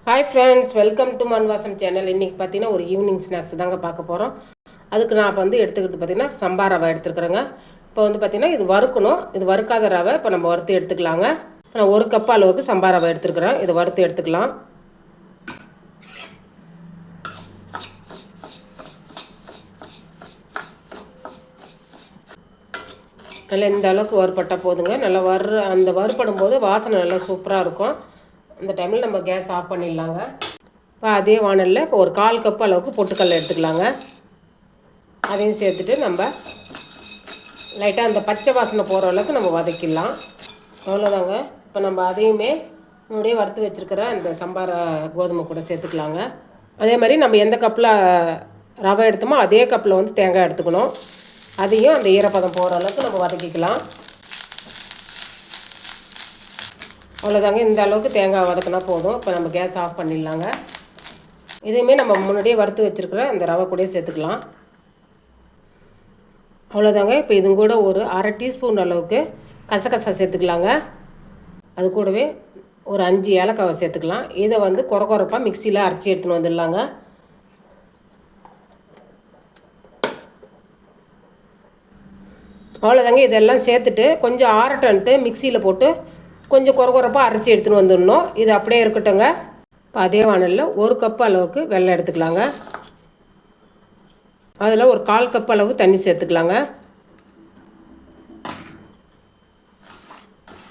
Hi friends, welcome to Manvasan channel. இன்றைக்கி பார்த்தீங்கன்னா ஒரு ஈவினிங் ஸ்நாக்ஸ் தாங்க பார்க்க போகிறோம். அதுக்கு நான் இப்போ எடுத்துக்கிறது பார்த்திங்கன்னா சம்பா ரவை எடுத்துருக்குறேங்க. இப்போ பார்த்திங்கன்னா இது வறுக்கணும். இது வறுக்காத ரவை இப்போ நம்ம வறுத்து எடுத்துக்கலாங்க. இப்போ நான் 1 கப் அளவுக்கு சம்பா ரவை எடுத்துருக்குறேன். இதை வறுத்து எடுத்துக்கலாம். நல்லா இந்த அளவுக்கு வறுப்பட்டால் போதுங்க. நல்லா அந்த வறுப்படும் போது வாசனை நல்லா சூப்பராக இருக்கும். அந்த டைமில் நம்ம கேஸ் ஆஃப் பண்ணிடலாங்க. இப்போ அதே வானலில் இப்போ ஒரு 1/4 கப் அளவுக்கு பொட்டுக்கடலை எடுத்துக்கலாங்க. அதையும் சேர்த்துட்டு நம்ம லைட்டாக அந்த பச்சை வாசனை போகிற அளவுக்கு நம்ம வதக்கிடலாம். அவ்வளோதாங்க. இப்போ நம்ம அதையுமே முன்னாடியே வறுத்து வச்சுருக்கிற அந்த சம்பார கோதுமை கூட சேர்த்துக்கலாங்க. அதே மாதிரி நம்ம எந்த கப்பில் ரவை எடுத்தோமோ அதே கப்பில் தேங்காய் எடுத்துக்கணும். அதையும் அந்த ஈரப்பதம் போகிற அளவுக்கு நம்ம வதக்கிக்கலாம். அவ்வளோதாங்க. இந்த அளவுக்கு தேங்காய் வதக்கினா போதும். இப்போ நம்ம கேஸ் ஆஃப் பண்ணிடலாங்க. இதையுமே நம்ம முன்னாடியே வறுத்து வச்சுருக்கிற அந்த ரவை கூட சேர்த்துக்கலாம். அவ்வளோதாங்க. இப்போ இது கூட ஒரு 1/2 டீஸ்பூன் அளவுக்கு கசகசா சேர்த்துக்கலாங்க. அது கூடவே ஒரு 5 ஏலக்காவை சேர்த்துக்கலாம். இதை கொரப்பாக மிக்சியில் அரைச்சி எடுத்துன்னு வந்துடலாங்க. அவ்வளோதாங்க. இதெல்லாம் சேர்த்துட்டு கொஞ்சம் ஆறட்டன்ட்டு மிக்சியில் போட்டு கொஞ்சம் கொரப்பாக அரைச்சி எடுத்துன்னு வந்துடணும். இது அப்படியே இருக்கட்டுங்க. இப்போ அதே வானலில் 1 கப் அளவுக்கு வெல்லம் எடுத்துக்கலாங்க. அதில் ஒரு 1/4 கப் அளவு தண்ணி சேர்த்துக்கலாங்க.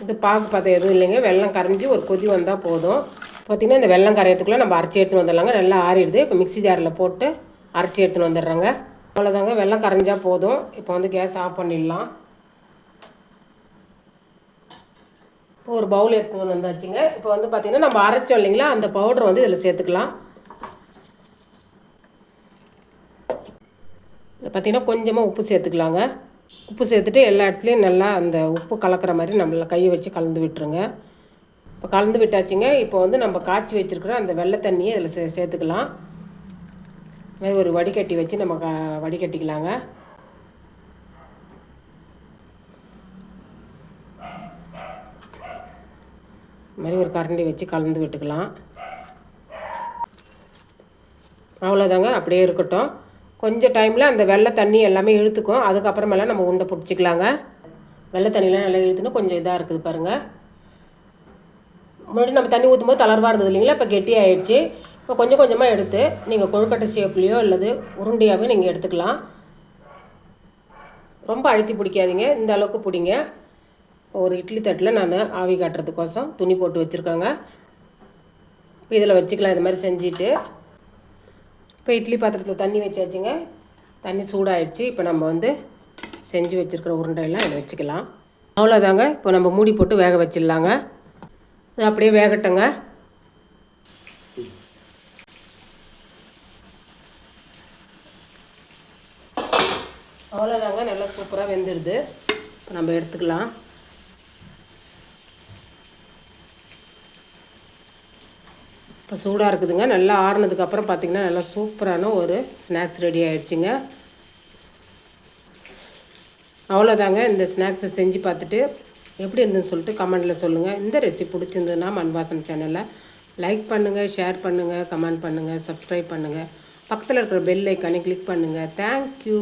இது பார்த்து எதுவும் இல்லைங்க. வெல்லம் கரைஞ்சி ஒரு கொதி வந்தால் போதும். பார்த்திங்கன்னா இந்த வெல்லம் கரையிறதுக்குள்ளே நம்ம அரைச்சி எடுத்துன்னு வந்துடலாங்க. நல்லா ஆறிடுது. இப்போ மிக்சி ஜாரில் போட்டு அரைச்சி எடுத்துன்னு வந்துடுறேங்க. அவ்வளோதாங்க. வெல்லம் கரைஞ்சால் போதும். இப்போ கேஸ் ஆஃப் பண்ணிடலாம். இப்போ ஒரு பவுல் எடுத்துன்னு வந்தாச்சுங்க. இப்போ பார்த்திங்கன்னா நம்ம அரைச்சோம் இல்லைங்களா, அந்த பவுடர் இதில் சேர்த்துக்கலாம். பார்த்திங்கன்னா கொஞ்சமாக உப்பு சேர்த்துக்கலாங்க. உப்பு சேர்த்துட்டு எல்லா இடத்துலையும் நல்லா அந்த உப்பு கலக்கிற மாதிரி நம்மள கையை வச்சு கலந்து விட்டுருங்க. இப்போ கலந்து விட்டாச்சுங்க. இப்போ நம்ம காய்ச்சி வச்சுருக்கிற அந்த வெள்ளை தண்ணியை இதில் சேர்த்துக்கலாம். மாதிரி ஒரு வடிகட்டி வச்சு நம்ம வடிகட்டிக்கலாங்க. மாதிரி ஒரு கரண்டி வச்சு கலந்து விட்டுக்கலாம். அவ்வளோதாங்க. அப்படியே இருக்கட்டும். கொஞ்சம் டைமில் அந்த வெள்ளை தண்ணி எல்லாமே இழுத்துக்கும். அதுக்கப்புறமெல்லாம் நம்ம உருண்டை பிடிச்சிக்கலாங்க. வெள்ளை தண்ணியெலாம் நல்லா இழுத்துன்னு கொஞ்சம் இதாக இருக்குது பாருங்கள். முன்னாடி நம்ம தண்ணி ஊற்றும் போது தளர்வாக இருந்தது இல்லைங்களா, இப்போ கெட்டி ஆகிடுச்சு. இப்போ கொஞ்சம் கொஞ்சமாக எடுத்து நீங்கள் கொழுக்கட்டை ஷேப்லேயோ அல்லது உருண்டையாகவே நீங்கள் எடுத்துக்கலாம். ரொம்ப அழுத்தி பிடிக்காதீங்க. இந்த அளவுக்கு பிடிங்க. ஒரு இட்லி தட்டில் நான் ஆவி காட்டுறதுக்கோசம் துணி போட்டு வச்சுருக்கேங்க. இப்போ இதில் வச்சுக்கலாம். இது மாதிரி செஞ்சுட்டு இப்போ இட்லி பாத்திரத்தில் தண்ணி வச்சாச்சுங்க. தண்ணி சூடாகிடுச்சு. இப்போ நம்ம செஞ்சு வச்சுருக்கிற உருண்டையெல்லாம் இதை வச்சுக்கலாம். அவ்வளோதாங்க. இப்போ நம்ம மூடி போட்டு வேக வச்சிடலாங்க. அது அப்படியே வேகட்டுங்க. அவ்வளோதாங்க. நல்லா சூப்பராக வெந்துடுது. இப்போ நம்ம எடுத்துக்கலாம். இப்போ சூடாக இருக்குதுங்க. நல்லா ஆறுனதுக்கப்புறம் பார்த்திங்கன்னா நல்லா சூப்பரான ஒரு ஸ்நாக்ஸ் ரெடி ஆகிடுச்சிங்க. அவ்வளோதாங்க. இந்த ஸ்நாக்ஸை செஞ்சு பார்த்துட்டு எப்படி இருந்துன்னு சொல்லிட்டு கமெண்டில் சொல்லுங்கள். இந்த ரெசிபி பிடிச்சிருந்ததுன்னா மண்வாசன் சேனலை லைக் பண்ணுங்கள், ஷேர் பண்ணுங்கள், கமெண்ட் பண்ணுங்கள், சப்ஸ்கிரைப் பண்ணுங்கள். பக்கத்தில் இருக்கிற பெல் ஐக்கானை கிளிக் பண்ணுங்கள். தேங்க்யூ.